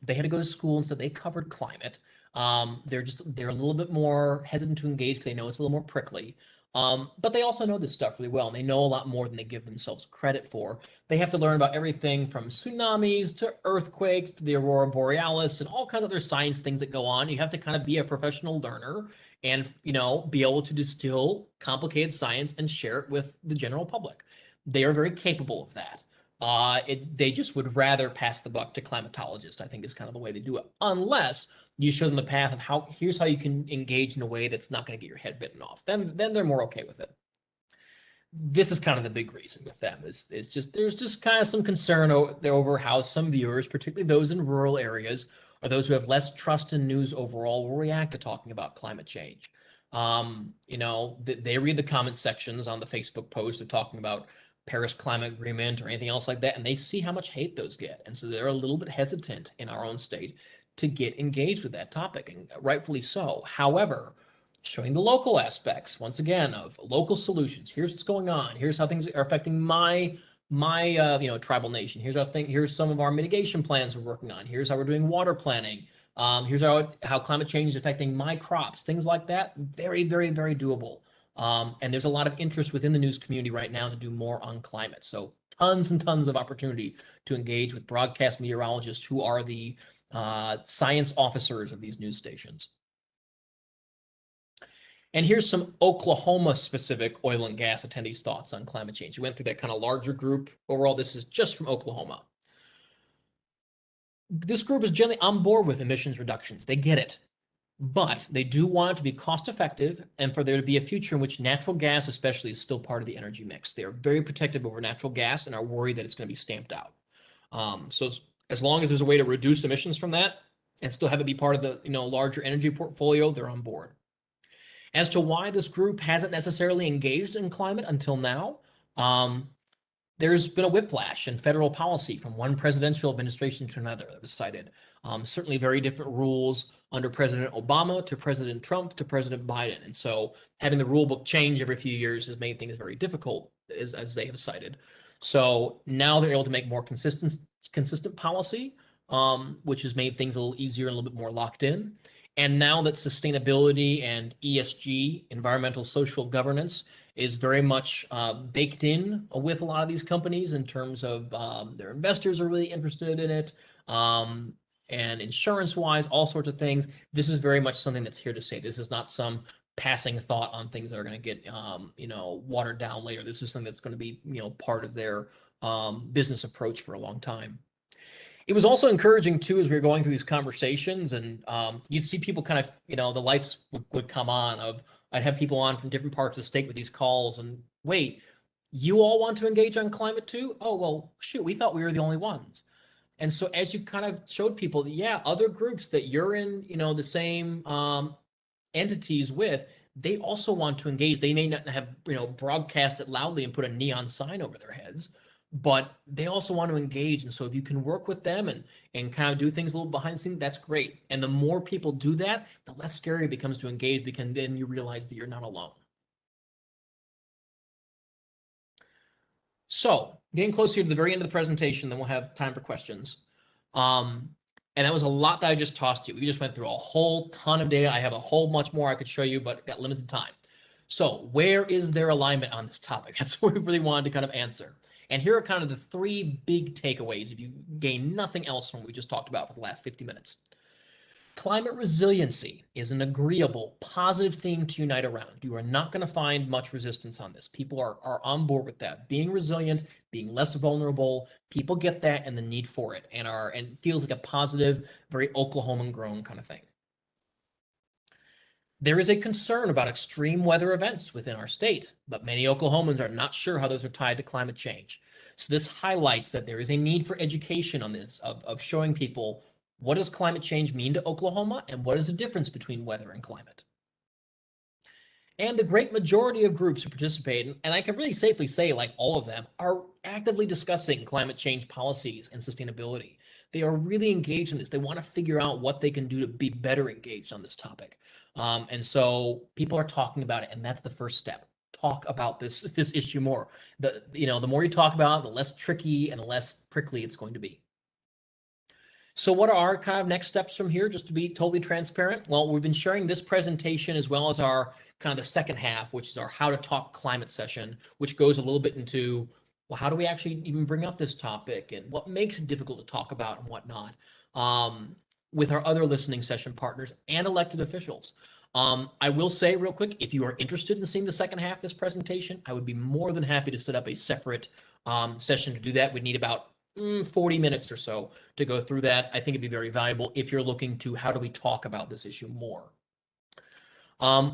They had to go to school, and so they covered climate. They're a little bit more hesitant to engage because they know it's a little more prickly. But they also know this stuff really well, and they know a lot more than they give themselves credit for. They have to learn about everything from tsunamis to earthquakes to the aurora borealis and all kinds of other science things that go on. You have to kind of be a professional learner and, be able to distill complicated science and share it with the general public. They are very capable of that. They just would rather pass the buck to climatologists, I think, is kind of the way they do it, unless you show them the path of here's how you can engage in a way that's not going to get your head bitten off. Then they're more okay with it. This is kind of the big reason with them is there's just kind of some concern over how some viewers, particularly those in rural areas or those who have less trust in news overall, will react to talking about climate change. They read the comment sections on the Facebook post of talking about Paris Climate Agreement or anything else like that, and they see how much hate those get. And so they're a little bit hesitant in our own state to get engaged with that topic, and rightfully so. However, showing the local aspects, once again, of local solutions. Here's what's going on. Here's how things are affecting my tribal nation. Here's some of our mitigation plans we're working on. Here's how we're doing water planning. Here's how climate change is affecting my crops. Things like that. Very, very, very doable. And there's a lot of interest within the news community right now to do more on climate. So tons and tons of opportunity to engage with broadcast meteorologists who are the science officers of these news stations. And here's some Oklahoma-specific oil and gas attendees' thoughts on climate change. We went through that kind of larger group. Overall, this is just from Oklahoma. This group is generally on board with emissions reductions. They get it. But they do want it to be cost-effective and for there to be a future in which natural gas especially is still part of the energy mix. They are very protective over natural gas and are worried that it's going to be stamped out. So as long as there's a way to reduce emissions from that and still have it be part of the larger energy portfolio, they're on board. As to why this group hasn't necessarily engaged in climate until now, there's been a whiplash in federal policy from one presidential administration to another that was cited. Certainly very different rules under President Obama to President Trump to President Biden. And so having the rule book change every few years has made things very difficult, as they have cited. So now they're able to make more consistent policy, which has made things a little easier and a little bit more locked in. And now that sustainability and ESG, environmental social governance, is very much baked in with a lot of these companies in terms of their investors are really interested in it, and insurance-wise, all sorts of things. This is very much something that's here to stay. This is not some passing thought on things that are going to get watered down later. This is something that's going to be part of their business approach for a long time. It was also encouraging too, as we were going through these conversations, and you'd see people kind of, the lights would come on. I'd have people on from different parts of the state with these calls, and wait, you all want to engage on climate too? Oh, well, shoot, we thought we were the only ones. And so as you kind of showed people that, yeah, other groups that you're in, the same entities with, they also want to engage. They may not have, broadcast it loudly and put a neon sign over their heads, but they also want to engage. And so if you can work with them and kind of do things a little behind the scenes, that's great. And the more people do that, the less scary it becomes to engage, because then you realize that you're not alone. So getting close here to the very end of the presentation, then we'll have time for questions. And that was a lot that I just tossed you. We just went through a whole ton of data. I have a whole much more I could show you, but got limited time. So where is their alignment on this topic? That's what we really wanted to kind of answer. And here are kind of the three big takeaways if you gain nothing else from what we just talked about for the last 50 minutes. Climate resiliency is an agreeable, positive theme to unite around. You are not going to find much resistance on this. People are on board with that. Being resilient, being less vulnerable, people get that and the need for it, and it feels like a positive, very Oklahoman grown kind of thing. There is a concern about extreme weather events within our state, but many Oklahomans are not sure how those are tied to climate change. So this highlights that there is a need for education on this, of showing people, what does climate change mean to Oklahoma, and what is the difference between weather and climate? And the great majority of groups who participate, and I can really safely say like all of them, are actively discussing climate change policies and sustainability. They are really engaged in this. They want to figure out what they can do to be better engaged on this topic. And so people are talking about it, and that's the first step. Talk about this issue more. The more you talk about it, the less tricky and less prickly it's going to be. So what are our kind of next steps from here, just to be totally transparent? Well, we've been sharing this presentation as well as our kind of the second half, which is our How to Talk Climate session, which goes a little bit into, well, how do we actually even bring up this topic and what makes it difficult to talk about and whatnot, with our other listening session partners and elected officials. I will say real quick, if you are interested in seeing the second half of this presentation, I would be more than happy to set up a separate session to do that. We'd need about 40 minutes or so to go through that. I think it'd be very valuable if you're looking to, how do we talk about this issue more?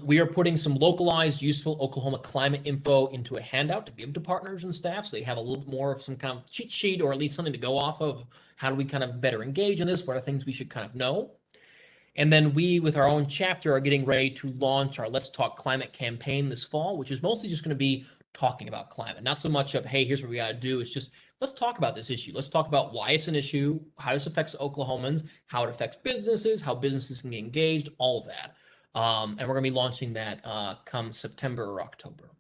We are putting some localized, useful Oklahoma climate info into a handout to give to partners and staff, so they have a little more of some kind of cheat sheet, or at least something to go off of. How do we kind of better engage in this? What are things we should kind of know? And then we, with our own chapter, are getting ready to launch our Let's Talk Climate campaign this fall, which is mostly just going to be talking about climate. Not so much of, hey, here's what we got to do. It's just, let's talk about this issue. Let's talk about why it's an issue, how this affects Oklahomans, how it affects businesses, how businesses can get engaged, all of that. And we're going to be launching that come September or October.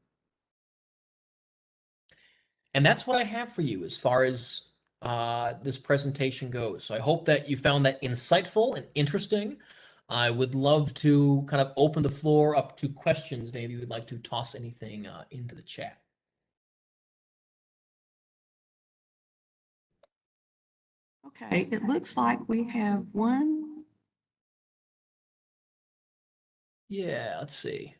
And that's what I have for you as far as this presentation goes. So I hope that you found that insightful and interesting. I would love to kind of open the floor up to questions. Maybe you would like to toss anything into the chat. Okay, it looks like we have one. Yeah, let's see.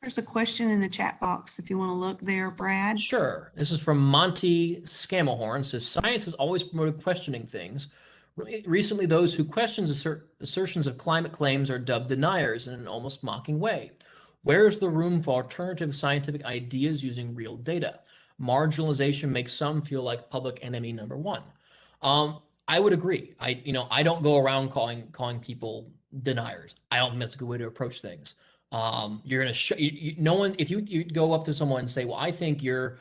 There's a question in the chat box if you want to look there, Brad. Sure. This is from Monty Scamelhorn. It says, science has always promoted questioning things. Recently, those who question assertions of climate claims are dubbed deniers in an almost mocking way. Where is the room for alternative scientific ideas using real data? Marginalization makes some feel like public enemy number one. I would agree. I don't go around calling people deniers. I don't think that's a good way to approach things. You're gonna no one, if you go up to someone and say, well, I think you're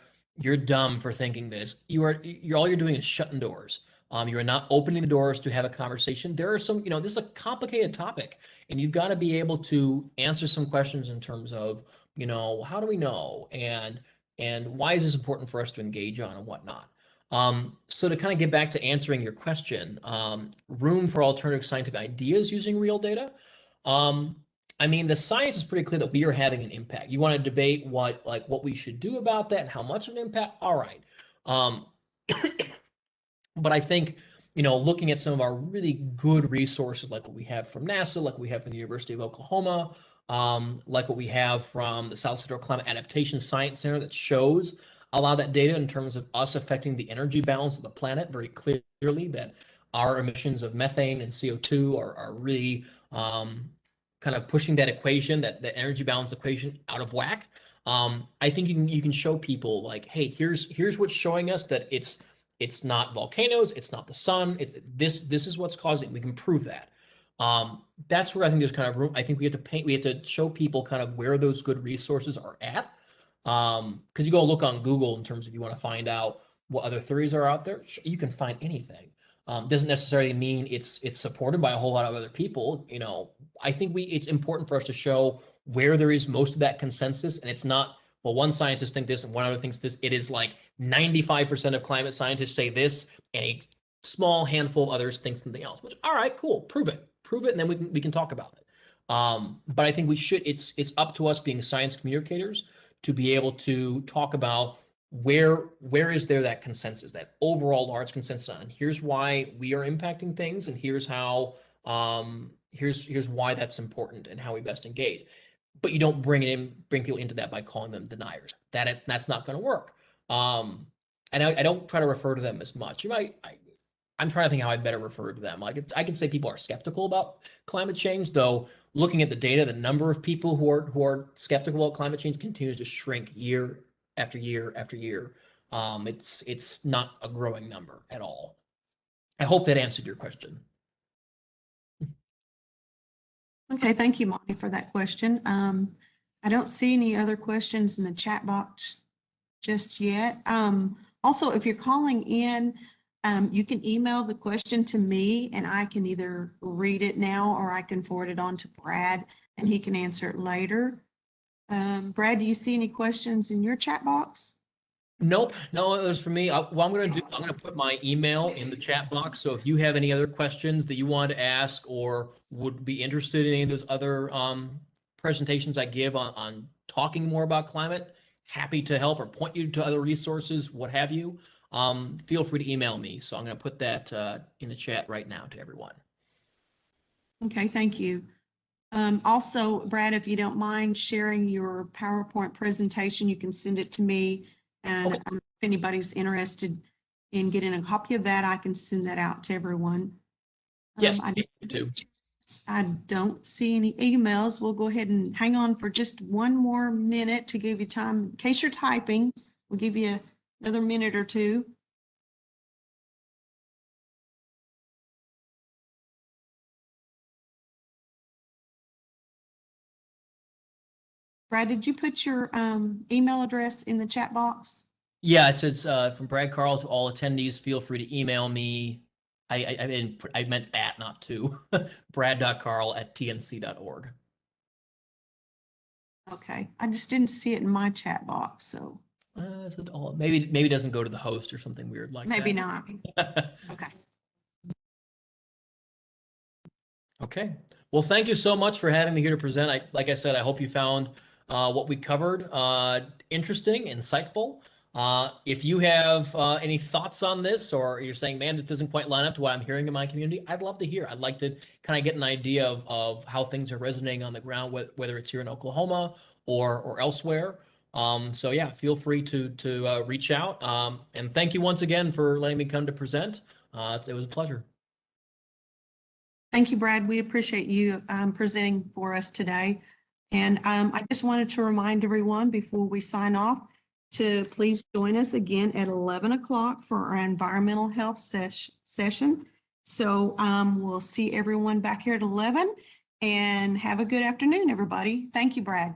dumb for thinking this, all you're doing is shutting doors. You are not opening the doors to have a conversation. There are some, this is a complicated topic, and you've got to be able to answer some questions in terms of, how do we know, and why is this important for us to engage on, and whatnot. So to kind of get back to answering your question, room for alternative scientific ideas using real data. I mean, the science is pretty clear that we are having an impact. You want to debate what we should do about that and how much of an impact? All right. Um, but I think, looking at some of our really good resources, like what we have from NASA, like we have from the University of Oklahoma, like what we have from the South Central Climate Adaptation Science Center that shows a lot of that data in terms of us affecting the energy balance of the planet very clearly, that our emissions of methane and CO2 are really kind of pushing that equation, that energy balance equation out of whack. I think you can show people like, hey, here's what's showing us that it's not volcanoes, it's not the sun, it's this is what's causing it. We can prove that. That's where I think there's kind of room. I think we have to show people kind of where those good resources are at. Because you go look on Google in terms of you want to find out what other theories are out there, you can find anything. Doesn't necessarily mean it's supported by a whole lot of other people. I think it's important for us to show where there is most of that consensus, and it's not, well, one scientist thinks this and one other thinks this. It is like 95% of climate scientists say this, and a small handful of others think something else. Which, all right, cool, prove it, and then we can talk about it. But I think we should. It's up to us being science communicators to be able to talk about where is there that consensus, that overall large consensus on here's why we are impacting things, and here's how here's why that's important and how we best engage. But you don't bring people into that by calling them deniers. That's not going to work. And I don't try to refer to them as much. I'm trying to think how I better refer to them. Like I can say people are skeptical about climate change, though. Looking at the data, the number of people who are skeptical about climate change continues to shrink year after year after year. It's not a growing number at all. I hope that answered your question. Okay, thank you, Monty, for that question. I don't see any other questions in the chat box just yet. Also, if you're calling in, you can email the question to me, and I can either read it now or I can forward it on to Brad, and he can answer it later. Brad, do you see any questions in your chat box? Nope, no, it was for me. What I'm going to put my email in the chat box. So if you have any other questions that you want to ask or would be interested in any of those other presentations I give on talking more about climate, happy to help or point you to other resources, what have you. Feel free to email me. So I'm going to put that in the chat right now to everyone. Okay, thank you. Also, Brad, if you don't mind sharing your PowerPoint presentation, you can send it to me. And if anybody's interested in getting a copy of that, I can send that out to everyone. Yes, I don't see any emails. We'll go ahead and hang on for just one more minute to give you time. In case you're typing, we'll give you another minute or two. Brad, did you put your email address in the chat box? Yeah, it says from Brad Carl to all attendees, feel free to email me. I meant at, not to, brad.carl@tnc.org. Okay, I just didn't see it in my chat box, so. Maybe it doesn't go to the host or something weird like maybe that. Maybe not. Okay. Okay. Well, thank you so much for having me here to present. Like I said, I hope you found what we covered interesting, insightful. If you have any thoughts on this, or you're saying, man, this doesn't quite line up to what I'm hearing in my community, I'd love to hear. I'd like to kind of get an idea of how things are resonating on the ground, whether it's here in Oklahoma or elsewhere. So yeah, feel free to reach out. And thank you once again for letting me come to present. It was a pleasure. Thank you, Brad. We appreciate you presenting for us today. And I just wanted to remind everyone before we sign off to please join us again at 11 o'clock for our environmental health session. So we'll see everyone back here at 11, and have a good afternoon, everybody. Thank you, Brad.